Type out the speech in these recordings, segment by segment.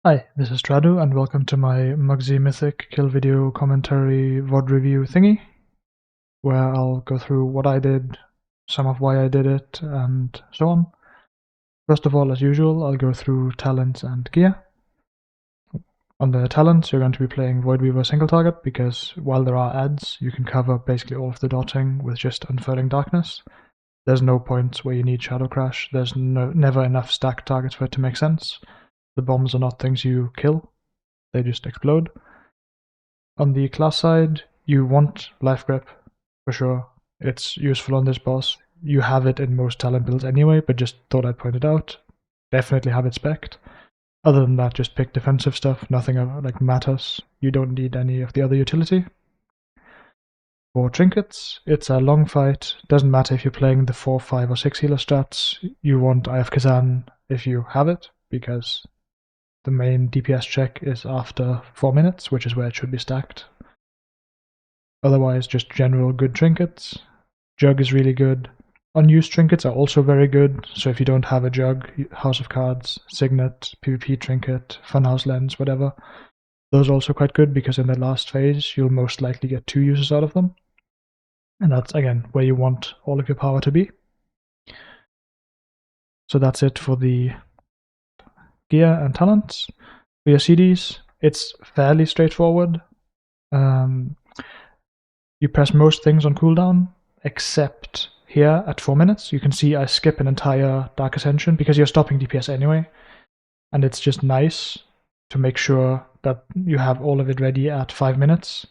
Hi, this is Stradu, and welcome to my Mugsy Mythic kill video commentary VOD review thingy, where I'll go through what I did, some of why I did it, and so on. First of all, as usual, I'll go through talents and gear. On the talents, you're going to be playing Voidweaver single target, because while there are ads, you can cover basically all of the dotting with just Unfurling Darkness. There's no points where you need Shadow Crash, there's never enough stacked targets for it to make sense. The bombs are not things you kill, they just explode. On the class side, you want Life Grip, for sure. It's useful on this boss. You have it in most talent builds anyway, but just thought I'd point it out. Definitely have it spec'd. Other than that, just pick defensive stuff, nothing like matters. You don't need any of the other utility. For trinkets, it's a long fight. Doesn't matter if you're playing the 4, 5, or 6 healer strats. You want Eye of Kazan if you have it, because the main DPS check is after 4 minutes, which is where it should be stacked. Otherwise, just general good trinkets. Jug is really good. Unused trinkets are also very good, so if you don't have a jug, House of Cards, Signet, PvP trinket, Funhouse Lens, whatever, those are also quite good because in the last phase you'll most likely get 2 uses out of them. And that's, again, where you want all of your power to be. So that's it for the gear and talents. For your CDs, it's fairly straightforward. You press most things on cooldown, except here at 4 minutes. You can see I skip an entire Dark Ascension because you're stopping DPS anyway. And it's just nice to make sure that you have all of it ready at 5 minutes.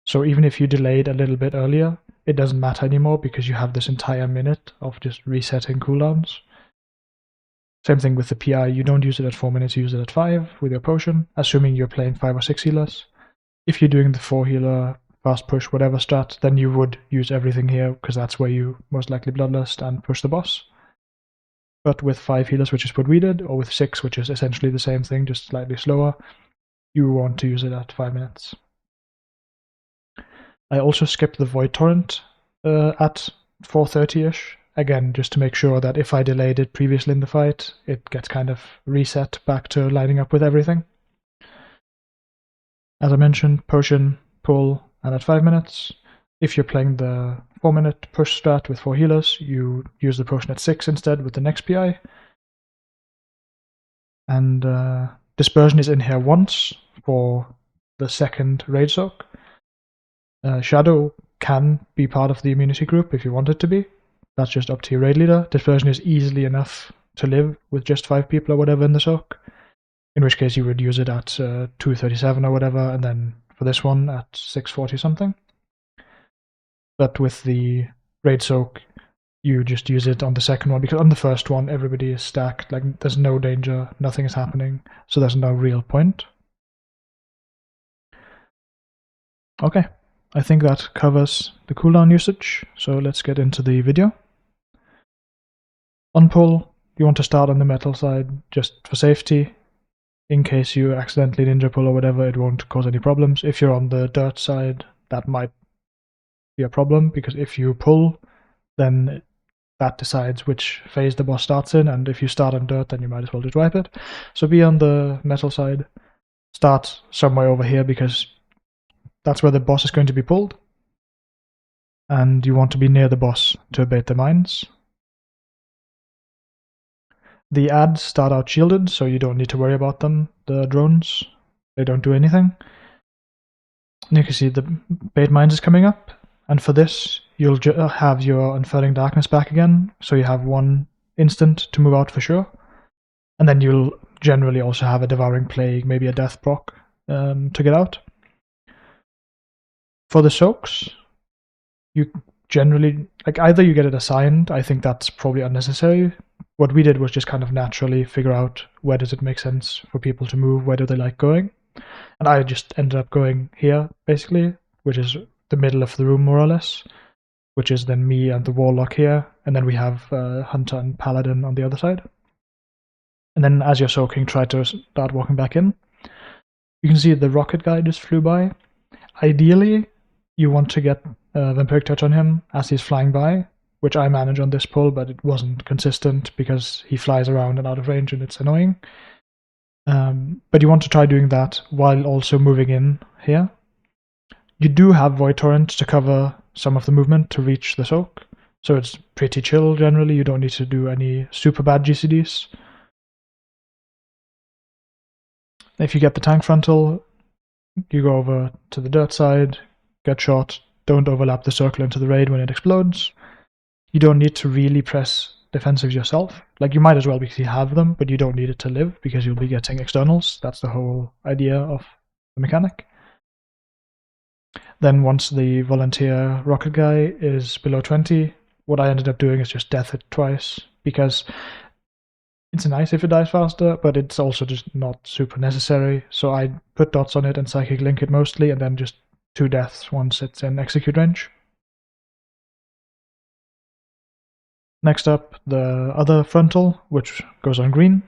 So even if you delayed a little bit earlier, it doesn't matter anymore because you have this entire minute of just resetting cooldowns. Same thing with the PI, you don't use it at 4 minutes, you use it at 5 with your potion, assuming you're playing 5 or 6 healers. If you're doing the 4 healer, fast push, whatever strat, then you would use everything here, because that's where you most likely bloodlust and push the boss. But with 5 healers, which is what we did, or with 6, which is essentially the same thing, just slightly slower, you want to use it at 5 minutes. I also skipped the Void Torrent at 4:30ish, again, just to make sure that if I delayed it previously in the fight, it gets kind of reset back to lining up with everything. As I mentioned, potion, pull, and at 5 minutes. If you're playing the 4-minute push strat with 4 healers, you use the potion at 6 instead with the next PI. And Dispersion is in here once for the second Raid Soak. Shadow can be part of the immunity group if you want it to be. That's just up to your raid leader. Dispersion is easily enough to live with just 5 people or whatever in the soak, in which case you would use it at 2:37 or whatever, and then for this one at 6:40 something. But with the raid soak, you just use it on the second one, because on the first one everybody is stacked, like there's no danger, nothing is happening, so there's no real point. Okay, I think that covers the cooldown usage, so let's get into the video. On pull, you want to start on the metal side just for safety. In case you accidentally ninja pull or whatever, it won't cause any problems. If you're on the dirt side, that might be a problem, because if you pull, then that decides which phase the boss starts in, and if you start on dirt, then you might as well just wipe it. So be on the metal side, start somewhere over here, because that's where the boss is going to be pulled, and you want to be near the boss to abate the mines. The ads start out shielded, so you don't need to worry about them. The drones, they don't do anything. And you can see the bait mines is coming up, and for this you'll have your Unfurling Darkness back again, so you have 1 instant to move out for sure. And then you'll generally also have a Devouring Plague, maybe a Death proc to get out. For the soaks, you generally, like, either you get it assigned, I think that's probably unnecessary. What we did was just kind of naturally figure out where does it make sense for people to move, where do they like going. And I just ended up going here, basically, which is the middle of the room more or less, which is then me and the Warlock here, and then we have Hunter and Paladin on the other side. And then as you're soaking, try to start walking back in. You can see the rocket guy just flew by. Ideally, you want to get Vampiric Touch on him as he's flying by, which I manage on this pull, but it wasn't consistent because he flies around and out of range and it's annoying. But you want to try doing that while also moving in here. You do have Void Torrent to cover some of the movement to reach the soak, so it's pretty chill generally. You don't need to do any super bad GCDs. If you get the tank frontal, you go over to the dirt side, get shot, don't overlap the circle into the raid when it explodes. You don't need to really press defensives yourself. Like, you might as well because you have them, but you don't need it to live because you'll be getting externals. That's the whole idea of the mechanic. Then once the volunteer rocket guy is below 20, what I ended up doing is just death it twice, because it's nice if it dies faster, but it's also just not super necessary. So I put dots on it and psychic link it mostly, and then just 2 deaths once it's in execute range. Next up, the other frontal, which goes on green.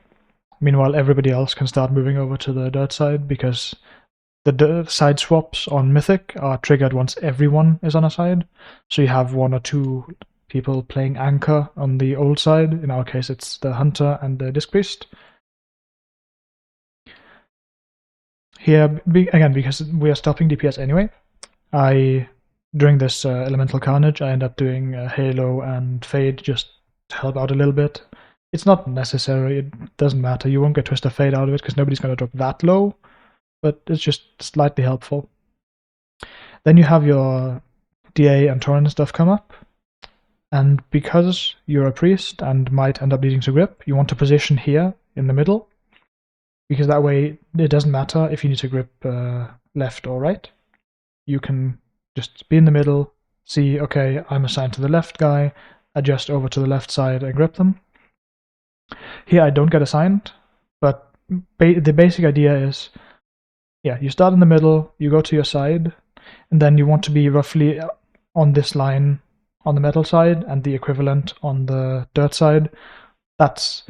Meanwhile, everybody else can start moving over to the dirt side, because the side swaps on Mythic are triggered once everyone is on a side. So you have 1 or 2 people playing anchor on the old side. In our case, it's the hunter and the disc priest. Here, again, because we are stopping DPS anyway, during this elemental carnage, I end up doing Halo and Fade just to help out a little bit. It's not necessary, it doesn't matter. You won't get Twist of Fade out of it because nobody's going to drop that low, but it's just slightly helpful. Then you have your DA and Torrent stuff come up, and because you're a priest and might end up needing to grip, you want to position here in the middle, because that way it doesn't matter if you need to grip left or right. You can just be in the middle, see, okay, I'm assigned to the left guy, adjust over to the left side and grip them. Here I don't get assigned, but the basic idea is, yeah, you start in the middle, you go to your side, and then you want to be roughly on this line on the metal side and the equivalent on the dirt side. That's,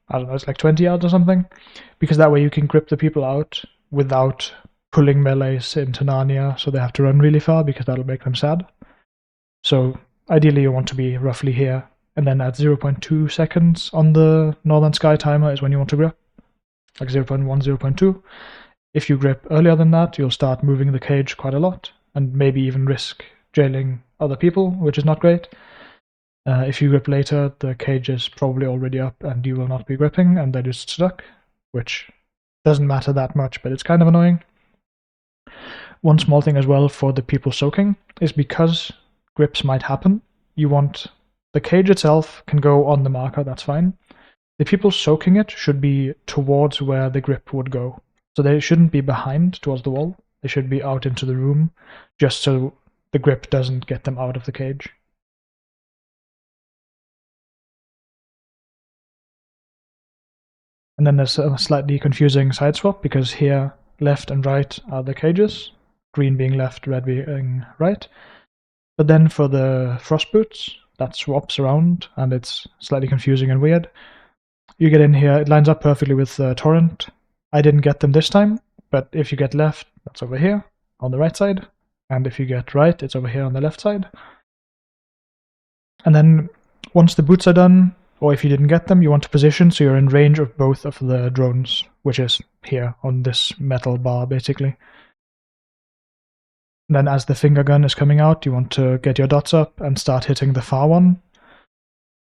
I don't know, it's like 20 yards or something, because that way you can grip the people out without pulling melees into Narnia, so they have to run really far, because that'll make them sad. So ideally you want to be roughly here, and then at 0.2 seconds on the Northern Sky timer is when you want to grip, like 0.1, 0.2. If you grip earlier than that, you'll start moving the cage quite a lot, and maybe even risk jailing other people, which is not great. If you grip later, the cage is probably already up and you will not be gripping, and they're just stuck, which doesn't matter that much, but it's kind of annoying. One small thing as well for the people soaking is, because grips might happen, you want the cage itself can go on the marker, that's fine. The people soaking it should be towards where the grip would go. So they shouldn't be behind towards the wall. They should be out into the room, just so the grip doesn't get them out of the cage. And then there's a slightly confusing side swap, because here left and right are the cages, green being left, red being right. But then for the frost boots, that swaps around, and it's slightly confusing and weird. You get in here, it lines up perfectly with Torrent. I didn't get them this time, but if you get left, that's over here on the right side, and if you get right, it's over here on the left side. And then once the boots are done, or if you didn't get them, you want to position so you're in range of both of the drones, which is here on this metal bar basically. And then as the finger gun is coming out, you want to get your dots up and start hitting the far one.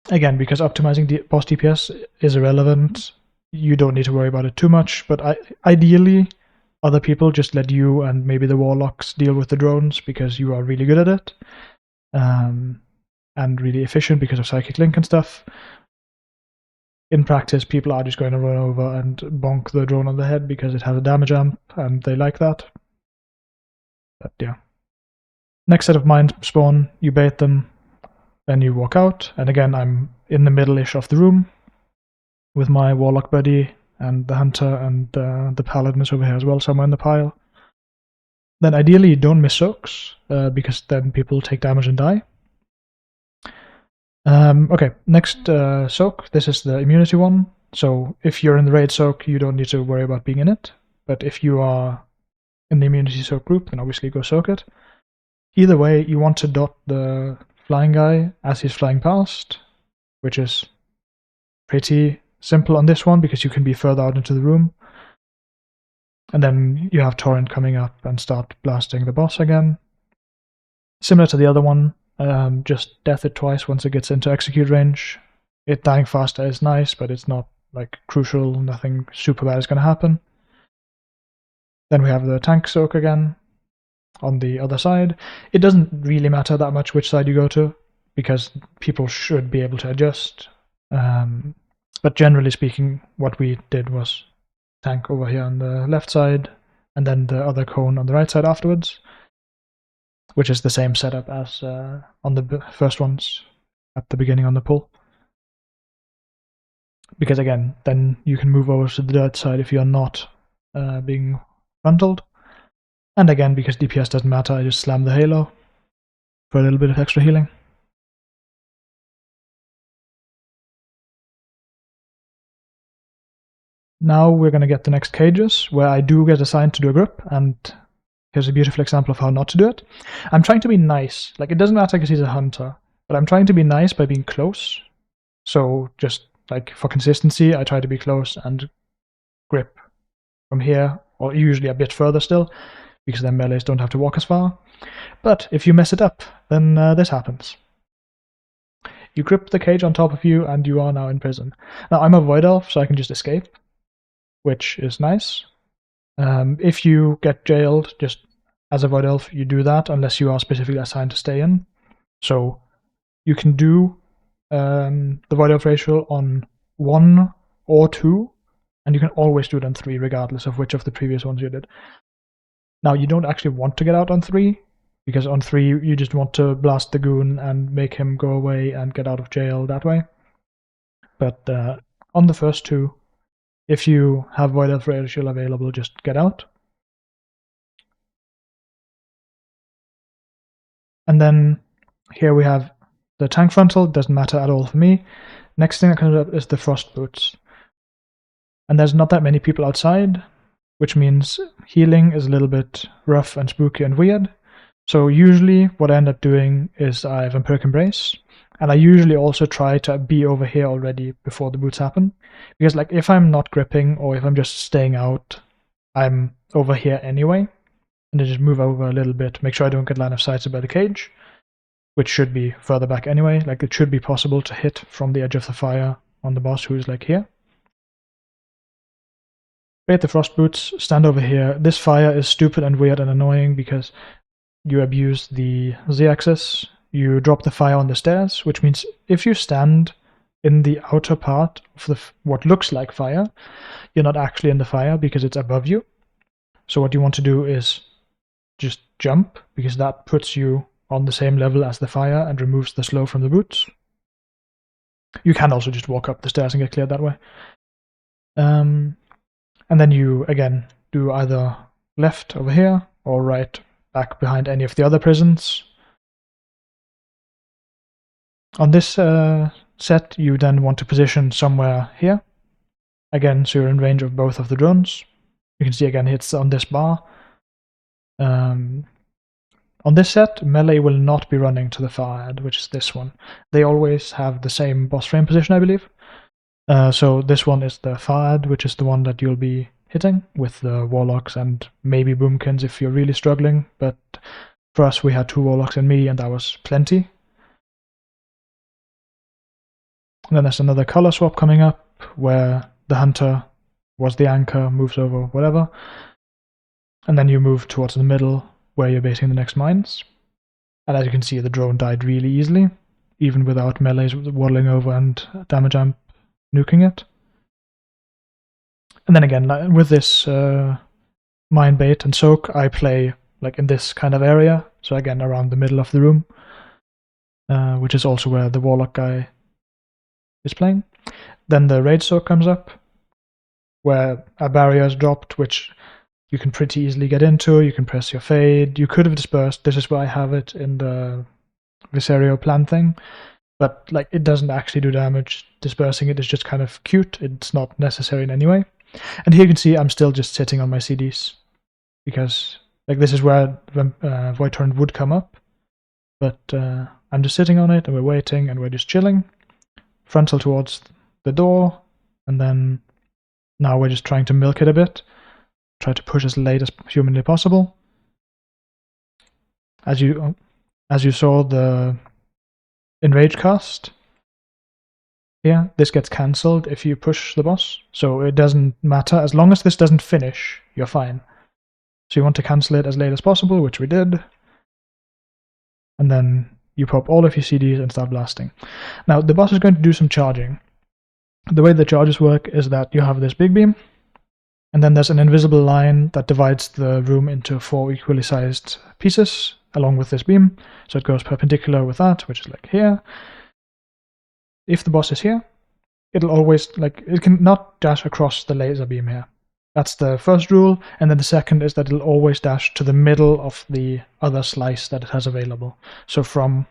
Again, because optimizing boss DPS is irrelevant, you don't need to worry about it too much, but ideally other people just let you and maybe the warlocks deal with the drones, because you are really good at it, and really efficient because of psychic link and stuff. In practice, people are just going to run over and bonk the drone on the head because it has a damage amp and they like that. But yeah. Next set of mines spawn, you bait them, then you walk out, and again I'm in the middle-ish of the room with my warlock buddy and the hunter, and the paladin is over here as well, somewhere in the pile. Then ideally you don't miss soaks, because then people take damage and die. Okay, next soak, this is the immunity one. So if you're in the raid soak, you don't need to worry about being in it, but if you are in the immunity soak group, then obviously go soak it. Either way, you want to dot the flying guy as he's flying past, which is pretty simple on this one because you can be further out into the room. And then you have Torrent coming up and start blasting the boss again. Similar to the other one, just death it twice once it gets into execute range. It dying faster is nice, but it's not like crucial, nothing super bad is going to happen. Then we have the tank soak again on the other side. It doesn't really matter that much which side you go to, because people should be able to adjust. But generally speaking, what we did was tank over here on the left side, and then the other cone on the right side afterwards, which is the same setup as on the first ones at the beginning on the pull. Because again, then you can move over to the dirt side if you're not being frontaled. And again, because DPS doesn't matter, I just slam the halo for a little bit of extra healing. Now we're going to get the next cages, where I do get assigned to do a grip, and here's a beautiful example of how not to do it. I'm trying to be nice. Like, it doesn't matter because he's a hunter, but I'm trying to be nice by being close. So just like for consistency, I try to be close and grip from here, or usually a bit further still, because then melees don't have to walk as far. But if you mess it up, then this happens. You grip the cage on top of you, and you are now in prison. Now, I'm a Void Elf, so I can just escape, which is nice. If you get jailed, just as a Void Elf, you do that unless you are specifically assigned to stay in. So you can do the Void Elf racial on 1 or 2, and you can always do it on 3, regardless of which of the previous ones you did. Now, you don't actually want to get out on 3, because on 3 you just want to blast the goon and make him go away and get out of jail that way. But on the first 2, if you have Void Elf racial available, just get out. And then here we have the tank frontal, doesn't matter at all for me. Next thing that comes up is the frost boots. And there's not that many people outside, which means healing is a little bit rough and spooky and weird. So usually what I end up doing is I have a perk embrace, and I usually also try to be over here already before the boots happen. Because like if I'm not gripping or if I'm just staying out, I'm over here anyway. And then just move over a little bit, make sure I don't get line of sight by the cage, which should be further back anyway. Like it should be possible to hit from the edge of the fire on the boss who's like here. Bait the frost boots, stand over here. This fire is stupid and weird and annoying because you abuse the z-axis. You drop the fire on the stairs, which means if you stand in the outer part of what looks like fire, you're not actually in the fire because it's above you. So what you want to do is just jump, because that puts you on the same level as the fire and removes the slow from the boots. You can also just walk up the stairs and get cleared that way. And then you, again, do either left over here or right back behind any of the other prisons. On this set, you then want to position somewhere here. Again, so you're in range of both of the drones. You can see again, it's on this bar. On this set, melee will not be running to the far end, which is this one. They always have the same boss frame position, I believe. So this one is the far end, which is the one that you'll be hitting with the warlocks and maybe boomkins if you're really struggling. But for us, we had 2 warlocks and me, and that was plenty. And then there's another color swap coming up where the hunter was the anchor, moves over, whatever. And then you move towards the middle where you're baiting the next mines. And as you can see, the drone died really easily, even without melees waddling over and damage amp nuking it. And then again, with this mine bait and soak, I play like in this kind of area. So again, around the middle of the room, which is also where the warlock guy is playing. Then the raid soak comes up, where a barrier is dropped, which you can pretty easily get into. You can press your fade. You could have dispersed. This is where I have it in the Viserio plan thing. But like, it doesn't actually do damage. Dispersing it is just kind of cute. It's not necessary in any way. And here you can see I'm still just sitting on my CDs, because like this is where Void Torrent would come up. But I'm just sitting on it, and we're waiting, and we're just chilling. Frontal towards the door, and then now we're just trying to milk it a bit. try to push as late as humanly possible. As you saw the enrage cast, here, this gets cancelled if you push the boss, so it doesn't matter. As long as this doesn't finish, you're fine. So you want to cancel it as late as possible, which we did. And then you pop all of your CDs and start blasting. Now, the boss is going to do some charging. The way the charges work is that you have this big beam, and then there's an invisible line that divides the room into 4 equally sized pieces along with this beam. So it goes perpendicular with that, which is like here. If the boss is here, it'll always, it can not dash across the laser beam here. That's the first rule, and then the second is that it'll always dash to the middle of the other slice that it has available. So from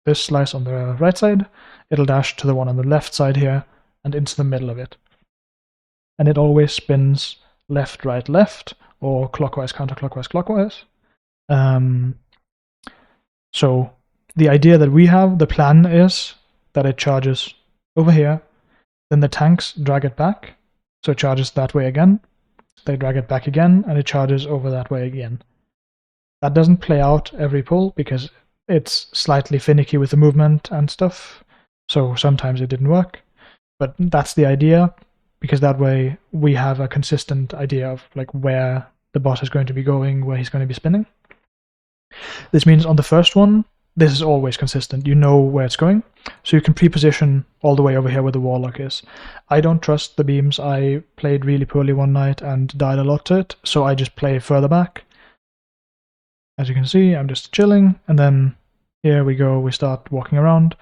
this slice on the right side, it'll dash to the one on the left side here, and into the middle of it. And it always spins left, right, left, or clockwise, counterclockwise, clockwise. So the idea that we have, the plan is that it charges over here, then the tanks drag it back, so it charges that way again, they drag it back again, and it charges over that way again. That doesn't play out every pull, because it's slightly finicky with the movement and stuff, so sometimes it didn't work. But that's the idea, because that way we have a consistent idea of where the boss is going to be going, where he's going to be spinning. This means on the first one, this is always consistent. You know where it's going, so you can pre-position all the way over here where the warlock is. I don't trust the beams. I played really poorly one night and died a lot to it, so I just play further back. As you can see, I'm just chilling, and then here we go, we start walking around.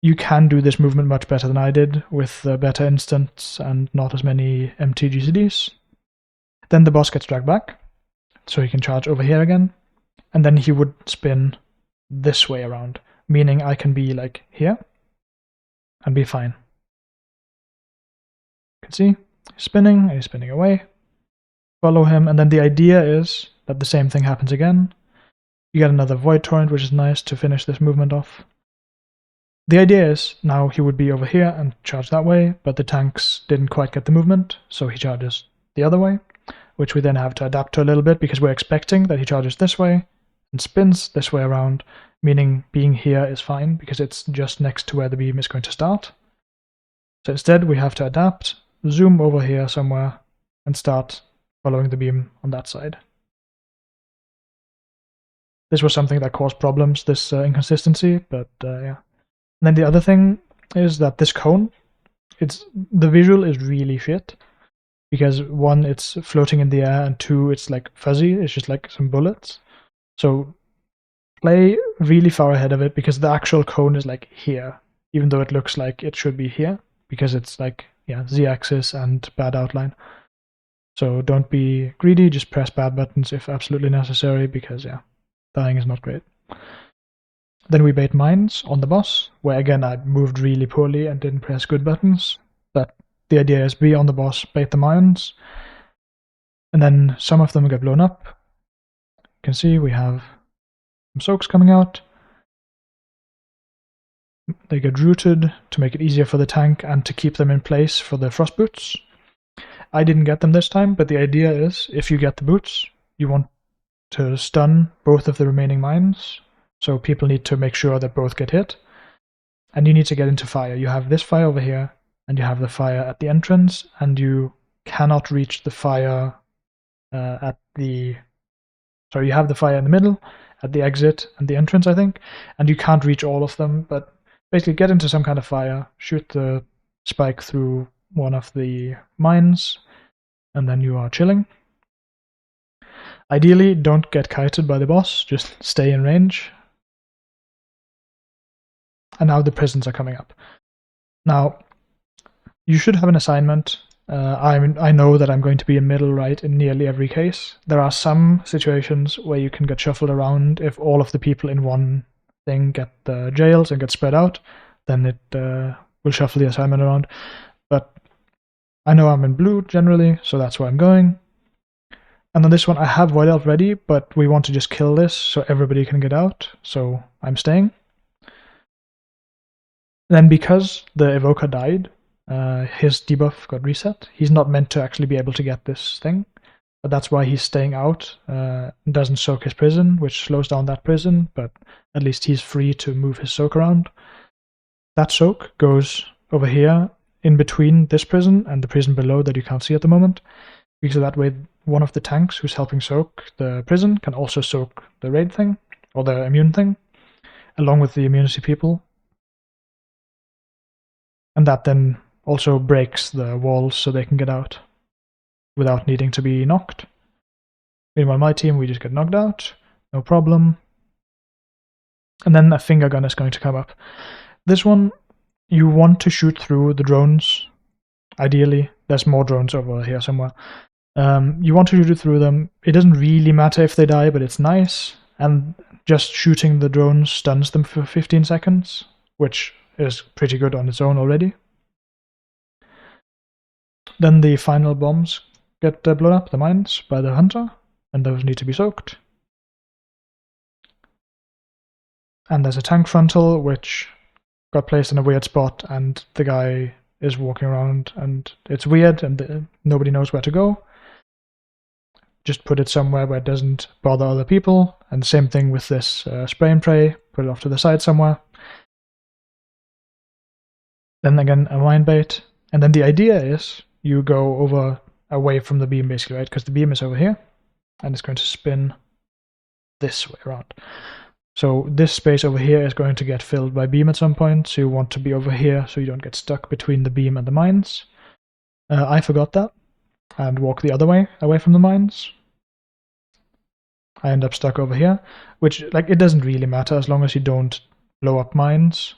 You can do this movement much better than I did, with better instants and not as many empty GCDs. Then the boss gets dragged back, so he can charge over here again, and then he would spin this way around, meaning I can be here and be fine. You can see he's spinning and he's spinning away. Follow him, and then the idea is that the same thing happens again. You get another Void Torrent, which is nice to finish this movement off. The idea is now he would be over here and charge that way, but the tanks didn't quite get the movement, so he charges the other way, which we then have to adapt to a little bit, because we're expecting that he charges this way and spins this way around, meaning being here is fine because it's just next to where the beam is going to start. So instead we have to adapt, zoom over here somewhere, and start following the beam on that side. This was something that caused problems, this inconsistency, but yeah. And then the other thing is that this cone, the visual is really shit, because 1, it's floating in the air, and 2, it's fuzzy, it's just some bullets. So play really far ahead of it, because the actual cone is here, even though it looks like it should be here, because it's Z-axis and bad outline. So don't be greedy, just press bad buttons if absolutely necessary, because dying is not great. Then we bait mines on the boss, where again I moved really poorly and didn't press good buttons. But the idea is be on the boss, bait the mines, and then some of them get blown up. You can see we have some soaks coming out. They get rooted to make it easier for the tank and to keep them in place for the frost boots. I didn't get them this time, but the idea is if you get the boots, you want to stun both of the remaining mines. So people need to make sure that both get hit. And you need to get into fire. You have this fire over here, and you have the fire at the entrance, and you cannot reach the fire So you have the fire in the middle, at the exit and the entrance, I think, and you can't reach all of them, but basically get into some kind of fire, shoot the spike through one of the mines, and then you are chilling. Ideally, don't get kited by the boss, just stay in range. And now the prisons are coming up. Now, you should have an assignment. I know that I'm going to be in middle right in nearly every case. There are some situations where you can get shuffled around. If all of the people in one thing get the jails and get spread out, then it will shuffle the assignment around. But I know I'm in blue generally, so that's where I'm going. And on this one I have Void Elf ready, but we want to just kill this so everybody can get out, so I'm staying. Then because the Evoker died, his debuff got reset. He's not meant to actually be able to get this thing, but that's why he's staying out. Doesn't soak his prison, which slows down that prison, but at least he's free to move his soak around. That soak goes over here in between this prison and the prison below that you can't see at the moment, because that way one of the tanks who's helping soak the prison can also soak the raid thing, or the immune thing, along with the immunity people. And that then also breaks the walls so they can get out without needing to be knocked. Meanwhile, my team, we just get knocked out, no problem. And then a finger gun is going to come up. This one, you want to shoot through the drones, ideally. There's more drones over here somewhere. You want to shoot through them. It doesn't really matter if they die, but it's nice. And just shooting the drones stuns them for 15 seconds, which is pretty good on its own already. Then the final bombs get blown up, the mines, by the hunter, and those need to be soaked. And there's a tank frontal, which got placed in a weird spot, and the guy is walking around, and it's weird, and nobody knows where to go. Just put it somewhere where it doesn't bother other people, and same thing with this spray and pray, put it off to the side somewhere. Then again, a mine bait, and then the idea is you go over away from the beam basically, right? Because the beam is over here, and it's going to spin this way around. So this space over here is going to get filled by beam at some point, so you want to be over here so you don't get stuck between the beam and the mines. I forgot that, and walk the other way, away from the mines. I end up stuck over here, which, like, it doesn't really matter as long as you don't blow up mines,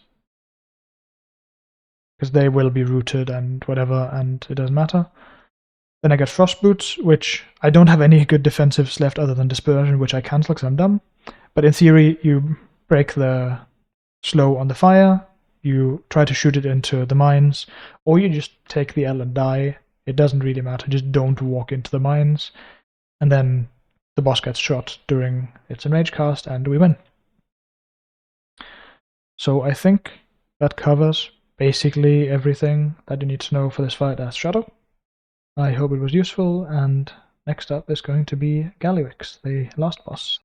because they will be rooted and whatever, and it doesn't matter. Then I get frost boots, which I don't have any good defensives left other than dispersion, which I cancel because I'm dumb. But in theory, you break the slow on the fire, you try to shoot it into the mines, or you just take the L and die. It doesn't really matter, just don't walk into the mines. And then the boss gets shot during its enrage cast, and we win. So I think that covers basically everything that you need to know for this fight as Shadow. I hope it was useful, and next up is going to be Gallywix, the last boss.